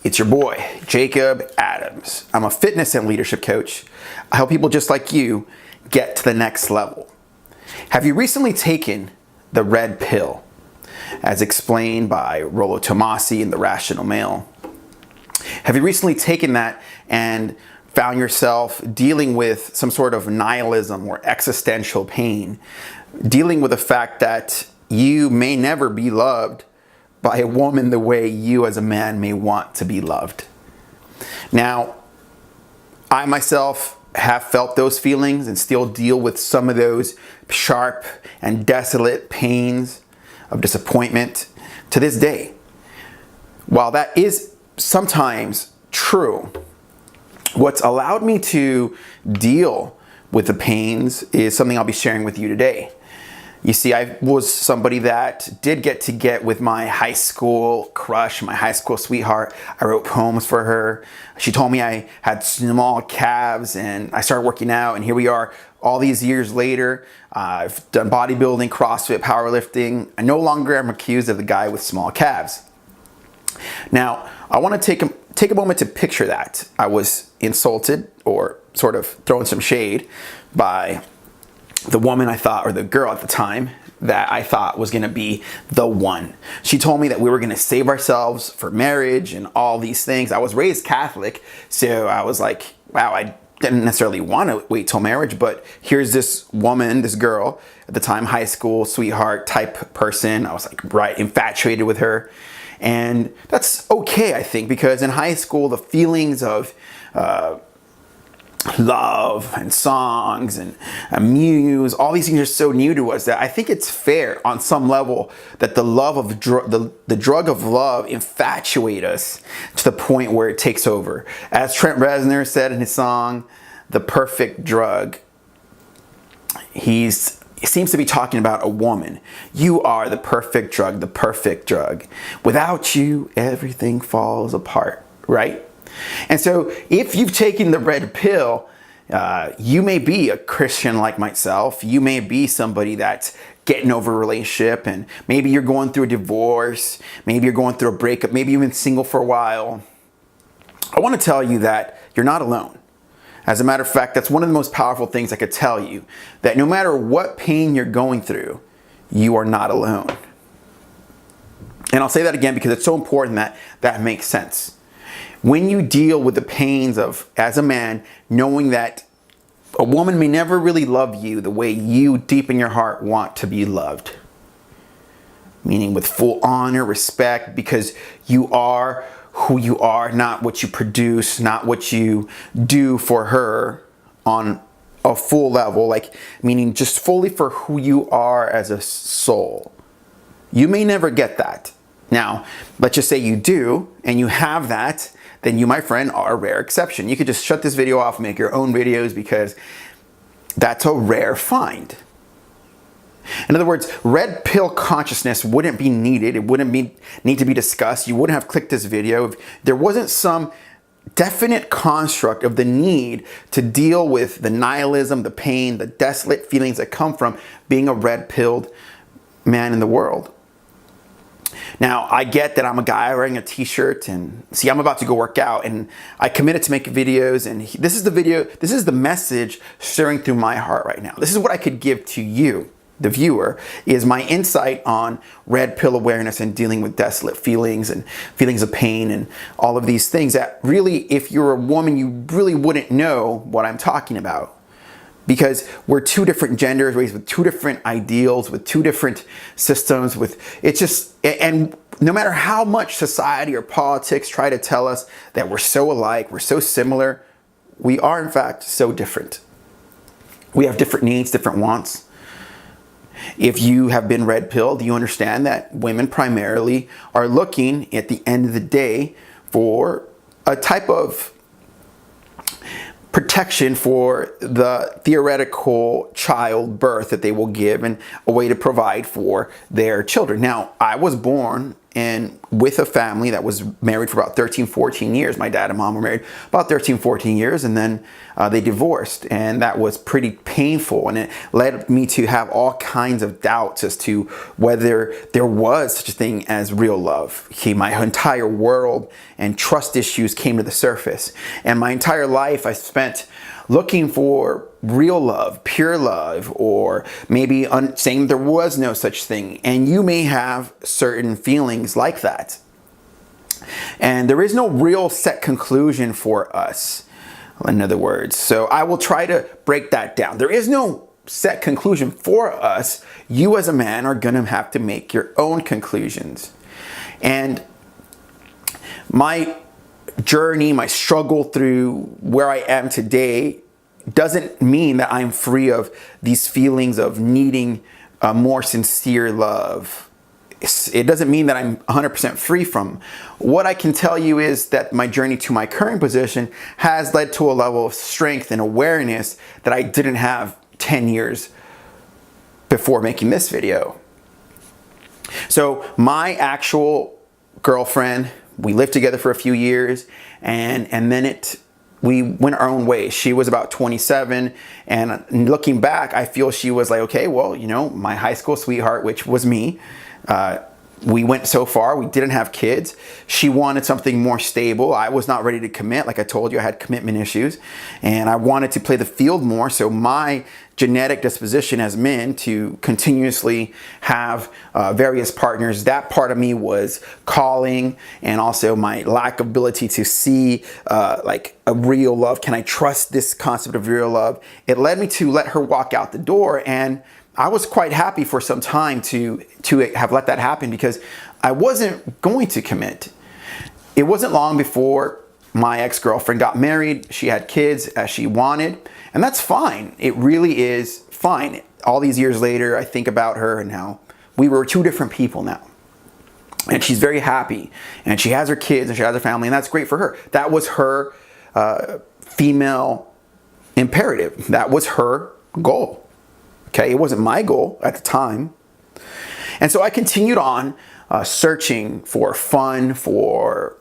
It's your boy, Jacob Adams. I'm a fitness and leadership coach. I help people just like you get to the next level. Have you recently taken the red pill, as explained by Rollo Tomassi in The Rational Male? Have you recently taken that and found yourself dealing with some sort of nihilism or existential pain, dealing with the fact that you may never be loved by a woman the way you as a man may want to be loved? Now, I myself have felt those feelings and still deal with some of those sharp and desolate pains of disappointment to this day. While that is sometimes true, what's allowed me to deal with the pains is something I'll be sharing with you today. You see, I was somebody that did get with my high school crush, my high school sweetheart. I wrote poems for her. She told me I had small calves, and I started working out, and here we are all these years later. I've done bodybuilding, CrossFit, powerlifting. I no longer am accused of the guy with small calves. Now, I want to take a moment to picture that. I was insulted or sort of thrown some shade by the woman I thought, or the girl at the time, that I thought was going to be the one. She told me that we were going to save ourselves for marriage and all these things. I was raised Catholic, so I was like, wow, I didn't necessarily want to wait till marriage, but here's this woman, this girl, at the time, high school sweetheart type person. I was like, right, infatuated with her. And that's okay, I think, because in high school, the feelings of love and songs and muse, all these things are so new to us that I think it's fair on some level that the love of the drug of love infatuate us to the point where it takes over. As Trent Reznor said in his song, "The Perfect Drug," he seems to be talking about a woman. You are the perfect drug, the perfect drug. Without you, everything falls apart, right? And so if you've taken the red pill, you may be a Christian like myself. You may be somebody that's getting over a relationship, and maybe you're going through a divorce. Maybe you're going through a breakup. Maybe you've been single for a while. I want to tell you that you're not alone. As a matter of fact, that's one of the most powerful things I could tell you, that no matter what pain you're going through, you are not alone. And I'll say that again because it's so important that that makes sense. When you deal with the pains of, as a man, knowing that a woman may never really love you the way you deep in your heart want to be loved, meaning with full honor, respect, because you are who you are, not what you produce, not what you do for her on a full level, like meaning just fully for who you are as a soul. You may never get that. Now, let's just say you do, and you have that, then you, my friend, are a rare exception. You could just shut this video off and make your own videos, because that's a rare find. In other words, red pill consciousness wouldn't be needed. It wouldn't need to be discussed. You wouldn't have clicked this video if there wasn't some definite construct of the need to deal with the nihilism, the pain, the desolate feelings that come from being a red-pilled man in the world. Now, I get that I'm a guy wearing a t-shirt, and see, I'm about to go work out, and I committed to make videos, and this is the message stirring through my heart right now. This is what I could give to you, the viewer, is my insight on red pill awareness and dealing with desolate feelings and feelings of pain and all of these things that really, if you're a woman, you really wouldn't know what I'm talking about. Because we're two different genders, raised with two different ideals, with two different systems, and no matter how much society or politics try to tell us that we're so alike, we're so similar, we are in fact so different. We have different needs, different wants. If you have been red-pilled, you understand that women primarily are looking at the end of the day for a type of protection for the theoretical childbirth that they will give, and a way to provide for their children. Now, I was born and with a family that was married for about 13, 14 years. My dad and mom were married about 13, 14 years, and then they divorced, and that was pretty painful, and it led me to have all kinds of doubts as to whether there was such a thing as real love. My entire world and trust issues came to the surface, and my entire life I spent looking for real love, pure love, or maybe saying there was no such thing. And you may have certain feelings like that. And there is no real set conclusion for us, in other words. So I will try to break that down. There is no set conclusion for us. You as a man are going to have to make your own conclusions. And my journey, my struggle through where I am today doesn't mean that I'm free of these feelings of needing more sincere love. It doesn't mean that I'm 100% free from. What I can tell you is that my journey to my current position has led to a level of strength and awareness that I didn't have 10 years before making this video. So my actual girlfriend, we lived together for a few years, and then we went our own ways. She was about 27, and looking back, I feel she was like, okay, well, you know, my high school sweetheart, which was me, we went so far. We didn't have kids. She wanted something more stable. I was not ready to commit. Like I told you, I had commitment issues, and I wanted to play the field more. So my genetic disposition as men to continuously have various partners, that part of me was calling, and also my lack of ability to see like a real love. Can I trust this concept of real love? It led me to let her walk out the door, and I was quite happy for some time to have let that happen, because I wasn't going to commit. It wasn't long before my ex-girlfriend got married. She had kids as she wanted, and that's fine. It really is fine. All these years later, I think about her and how we were two different people now. And she's very happy, and she has her kids, and she has her family, and that's great for her. That was her female imperative. That was her goal. Okay, it wasn't my goal at the time. And so I continued on searching for fun, for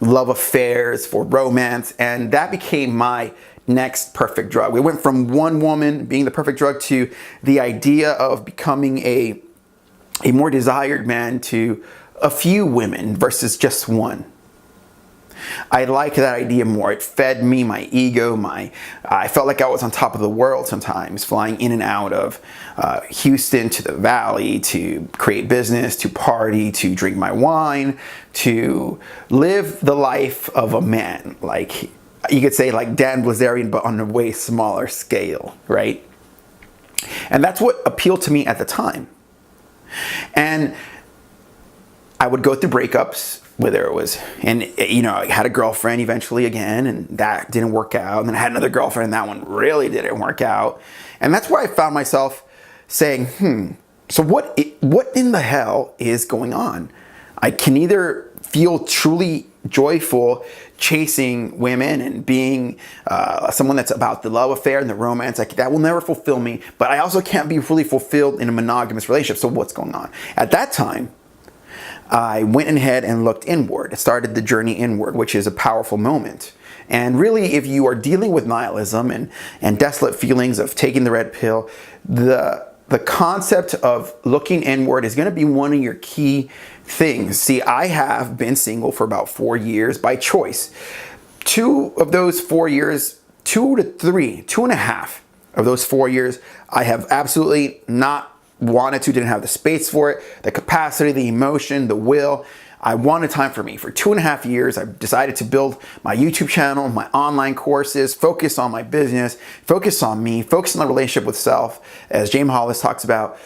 love affairs, for romance, and that became my next perfect drug. We went from one woman being the perfect drug to the idea of becoming a more desired man to a few women versus just one. I liked that idea more. It fed me, my ego, I felt like I was on top of the world sometimes, flying in and out of Houston to the Valley to create business, to party, to drink my wine, to live the life of a man. Like, you could say like Dan Blazarian, but on a way smaller scale, right? And that's what appealed to me at the time. And I would go through breakups, whether it was, and you know, I had a girlfriend eventually again, and that didn't work out. And then I had another girlfriend, and that one really didn't work out. And that's where I found myself saying, so what in the hell is going on? I can either feel truly joyful chasing women and being someone that's about the love affair and the romance, like that will never fulfill me, but I also can't be really fulfilled in a monogamous relationship. So what's going on? At that time, I went ahead and looked inward. It started the journey inward, which is a powerful moment. And really, if you are dealing with nihilism and desolate feelings of taking the red pill, the concept of looking inward is going to be one of your key things. See, I have been single for about 4 years by choice. 2 of those 4 years, 2 to 3, 2.5 of those 4 years, I have absolutely not wanted to, didn't have the space for it, the capacity, the emotion, the will. I wanted time for me. For 2.5 years, I decided to build my YouTube channel, my online courses, focus on my business, focus on me, focus on the relationship with self. As James Hollis talks about,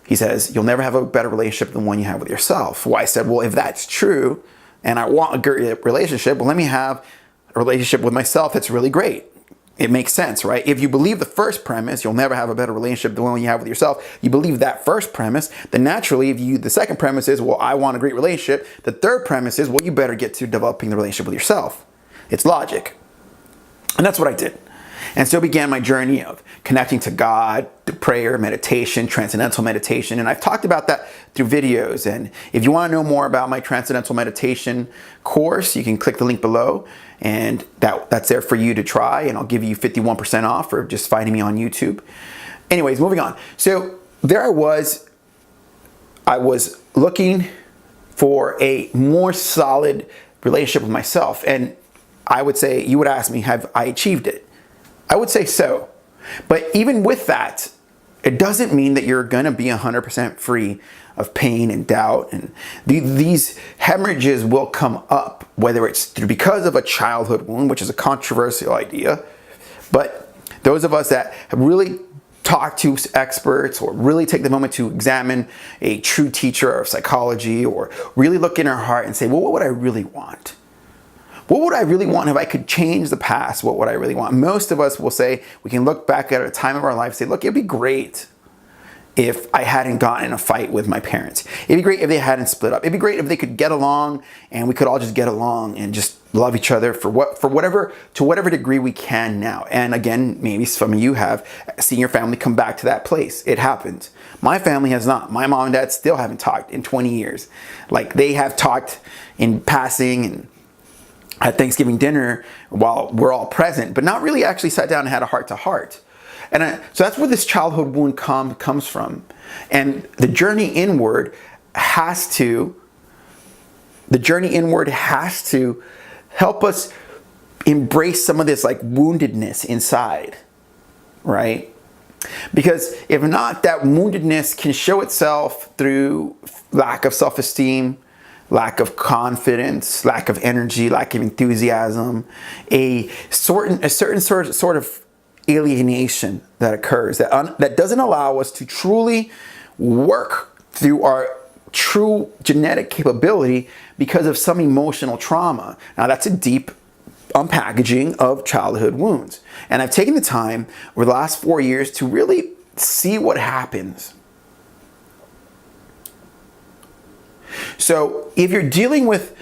he says, you'll never have a better relationship than one you have with yourself. Well, I said, well, if that's true, and I want a great relationship, well, let me have a relationship with myself that's really great. It makes sense, right? If you believe the first premise, you'll never have a better relationship than the one you have with yourself. You believe that first premise, then naturally, the second premise is, well, I want a great relationship. The third premise is, well, you better get to developing the relationship with yourself. It's logic. And that's what I did. And so began my journey of connecting to God, through prayer, meditation, transcendental meditation. And I've talked about that through videos. And if you want to know more about my transcendental meditation course, you can click the link below. And that's there for you to try. And I'll give you 51% off for just finding me on YouTube. Anyways, moving on. So there I was looking for a more solid relationship with myself. And I would say, you would ask me, have I achieved it? I would say so. But even with that, it doesn't mean that you're going to be 100% free of pain and doubt. And these hemorrhages will come up, whether it's because of a childhood wound, which is a controversial idea. But those of us that have really talk to experts, or really take the moment to examine a true teacher of psychology, or really look in our heart and say, well, what would I really want? What would I really want if I could change the past? What would I really want? Most of us will say, we can look back at a time of our life and say, look, it'd be great if I hadn't gotten in a fight with my parents. It'd be great if they hadn't split up. It'd be great if they could get along and we could all just get along and just love each other to whatever degree we can now. And again, maybe some of you have seen your family come back to that place. It happens. My family has not. My mom and dad still haven't talked in 20 years. Like, they have talked in passing and at Thanksgiving dinner while we're all present, but not really actually sat down and had a heart-to-heart. And so that's where this childhood wound comes from. And the journey inward has to help us embrace some of this like woundedness inside, right? Because if not, that woundedness can show itself through lack of self-esteem, lack of confidence, lack of energy, lack of enthusiasm, a certain sort of alienation that occurs that doesn't allow us to truly work through our true genetic capability because of some emotional trauma. Now, that's a deep unpackaging of childhood wounds. And I've taken the time over the last 4 years to really see what happens. So if you're dealing with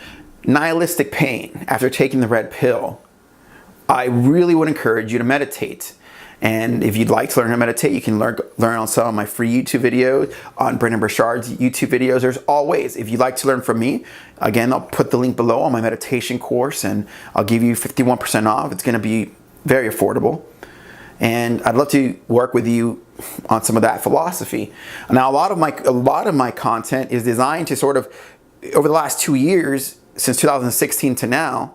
nihilistic pain after taking the red pill, I really would encourage you to meditate. And if you'd like to learn how to meditate, you can learn on some of my free YouTube videos, on Brendon Burchard's YouTube videos. There's always, if you'd like to learn from me, again, I'll put the link below on my meditation course, and I'll give you 51% off. It's going to be very affordable. And I'd love to work with you on some of that philosophy. Now, a lot of my content is designed to sort of, over the last 2 years, since 2016 to now,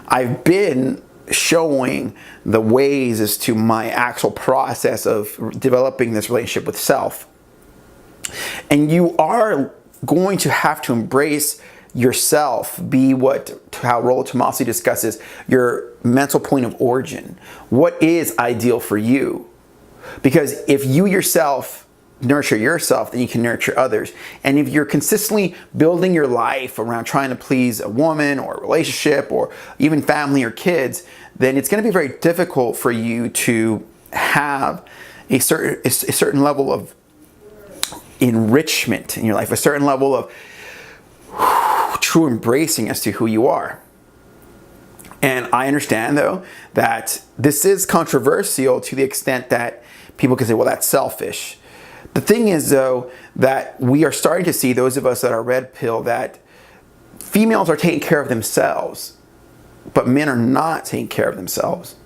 I've been showing the ways as to my actual process of developing this relationship with self. And you are going to have to embrace yourself, be how Rollo Tomassi discusses, your mental point of origin. What is ideal for you? Because if you yourself nurture yourself, then you can nurture others. And if you're consistently building your life around trying to please a woman or a relationship or even family or kids, then it's going to be very difficult for you to have a certain level of enrichment in your life, a certain level of true embracing as to who you are. And I understand, though, that this is controversial to the extent that people can say, well, that's selfish. The thing is, though, that we are starting to see, those of us that are red pill, that females are taking care of themselves, but men are not taking care of themselves.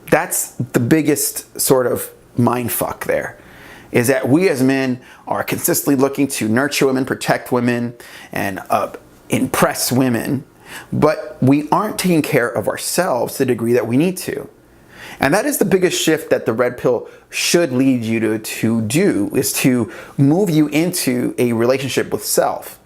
That's the biggest sort of mind fuck there, is that we as men are consistently looking to nurture women, protect women, and impress women, but we aren't taking care of ourselves to the degree that we need to. And that is the biggest shift that the red pill should lead you to do, is to move you into a relationship with self.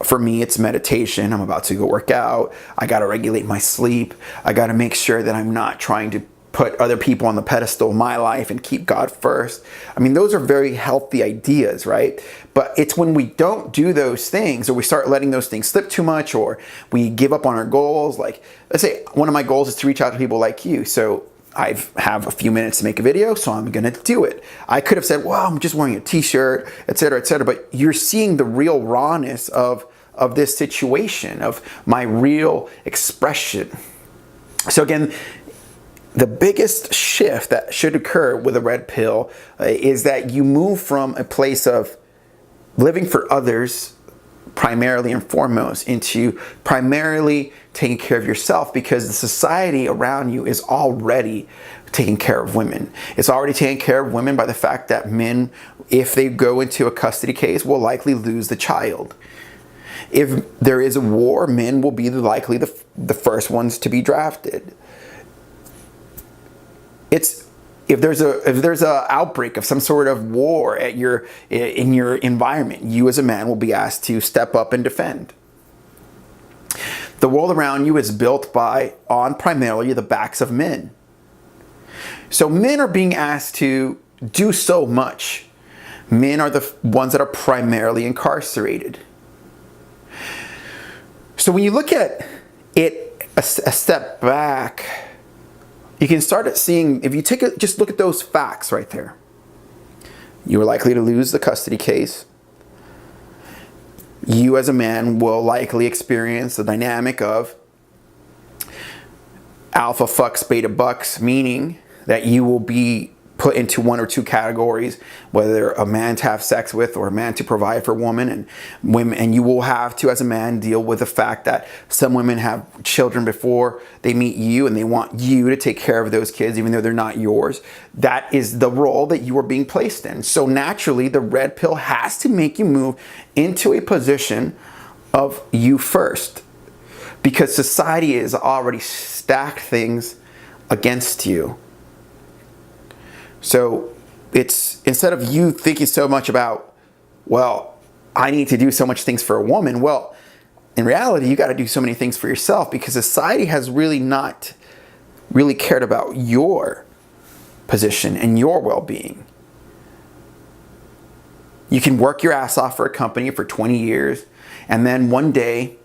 For me, it's meditation. I'm about to go work out. I got to regulate my sleep. I got to make sure that I'm not trying to put other people on the pedestal of my life and keep God first. I mean, those are very healthy ideas, right? But it's when we don't do those things, or we start letting those things slip too much, or we give up on our goals. Like, let's say one of my goals is to reach out to people like you. So I have a few minutes to make a video, so I'm going to do it. I could have said, well, I'm just wearing a t-shirt, etc., etc. But you're seeing the real rawness of this situation, of my real expression. So again, the biggest shift that should occur with a red pill is that you move from a place of living for others primarily and foremost into primarily taking care of yourself, because the society around you is already taking care of women. It's already taking care of women by the fact that men, if they go into a custody case, will likely lose the child. If there is a war, men will be likely the first ones to be drafted. If there's a outbreak of some sort of war in your environment, you as a man will be asked to step up and defend. The world around you is built on primarily the backs of men. So men are being asked to do so much. Men are the ones that are primarily incarcerated. So when you look at it a step back, you can start seeing, if you just look at those facts right there. You are likely to lose the custody case. You as a man will likely experience the dynamic of alpha fucks beta bucks, meaning that you will be put into one or two categories, whether a man to have sex with or a man to provide for women, and you will have to, as a man, deal with the fact that some women have children before they meet you and they want you to take care of those kids even though they're not yours. That is the role that you are being placed in. So naturally, the red pill has to make you move into a position of you first, because society has already stacked things against you. So it's, instead of you thinking so much about, well, I need to do so much things for a woman. Well, in reality, you got to do so many things for yourself, because society has really not really cared about your position and your well-being. You can work your ass off for a company for 20 years, and then one day,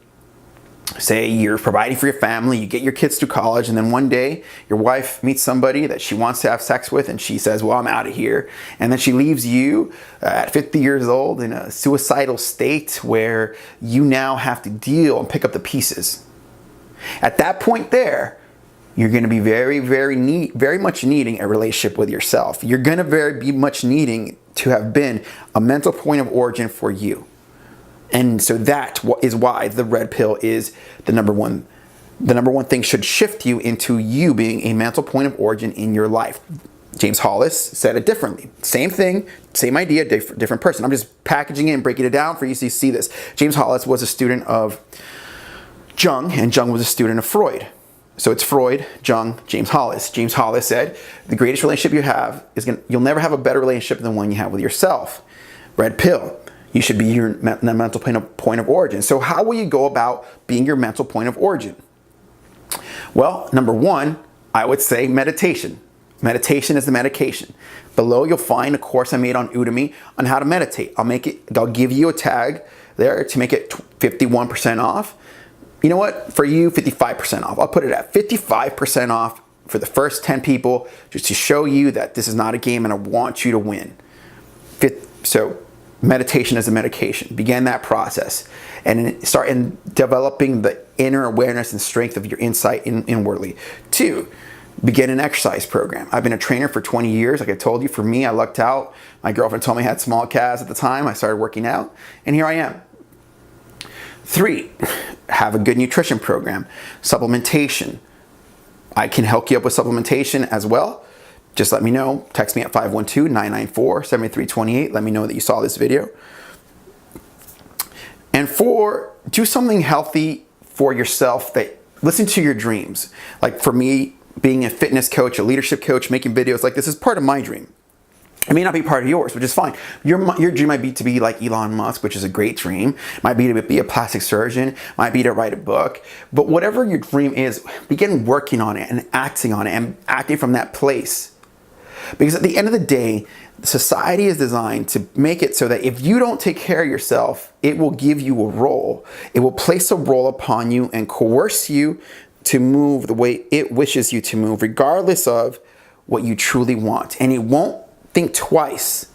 say you're providing for your family, you get your kids through college, and then one day your wife meets somebody that she wants to have sex with, and she says, well, I'm out of here. And then she leaves you at 50 years old in a suicidal state where you now have to deal and pick up the pieces. At that point there, you're going to be very much needing a relationship with yourself. You're going to be much needing to have been a mental point of origin for you. And so that is why the red pill is the number one thing should shift you into you being a mental point of origin in your life. James Hollis said it differently. Same thing, same idea, different person. I'm just packaging it and breaking it down for you so you see this. James Hollis was a student of Jung, and Jung was a student of Freud. So it's Freud, Jung, James Hollis. James Hollis said, the greatest relationship you have you'll never have a better relationship than one you have with yourself. Red pill. You should be your mental point of origin. So how will you go about being your mental point of origin? Well, number one, I would say meditation. Meditation is the medication. Below, you'll find a course I made on Udemy on how to meditate. I'll give you a tag there to make it 51% off. You know what? For you, 55% off. I'll put it at 55% off for the first 10 people, just to show you that this is not a game and I want you to win. So meditation is a medication. Begin that process and start in developing the inner awareness and strength of your insight inwardly. 2, begin an exercise program. I've been a trainer for 20 years. Like I told you, for me, I lucked out. My girlfriend told me I had small calves at the time. I started working out, and here I am. 3, have a good nutrition program. Supplementation. I can hook you up with supplementation as well. Just let me know. Text me at 512-994-7328. Let me know that you saw this video. And 4, do something healthy for yourself. Listen to your dreams. Like for me, being a fitness coach, a leadership coach, making videos like this is part of my dream. It may not be part of yours, which is fine. Your dream might be to be like Elon Musk, which is a great dream. Might be to be a plastic surgeon. Might be to write a book. But whatever your dream is, begin working on it and acting on it and acting from that place. Because at the end of the day, society is designed to make it so that if you don't take care of yourself, it will give you a role. It will place a role upon you and coerce you to move the way it wishes you to move, regardless of what you truly want. And it won't think twice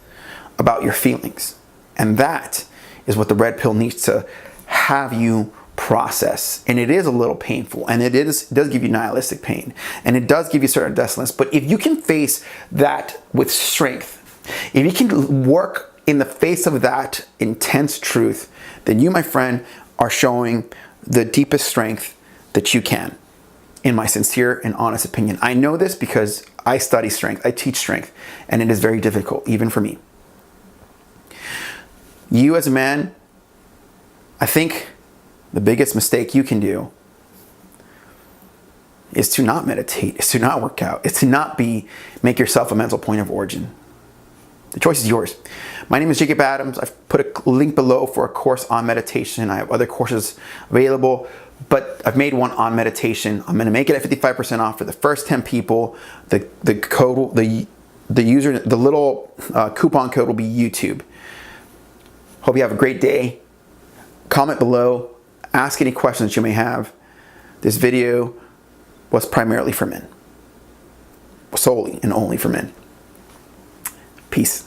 about your feelings. And that is what the red pill needs to have you process, and it is a little painful, and it does give you nihilistic pain, and it does give you certain desolateness. But if you can face that with strength, if you can work in the face of that intense truth, then you, my friend, are showing the deepest strength that you can, in my sincere and honest opinion. I know this because I study strength, I teach strength, and it is very difficult, even for me. You as a man, I think the biggest mistake you can do is to not meditate, is to not work out, is to not make yourself a mental point of origin. The choice is yours. My name is Jacob Adams. I've put a link below for a course on meditation. I have other courses available, but I've made one on meditation. I'm going to make it at 55% off for the first 10 people. The little coupon code will be YouTube. Hope you have a great day. Comment below. Ask any questions you may have. This video was primarily for men. Solely and only for men. Peace.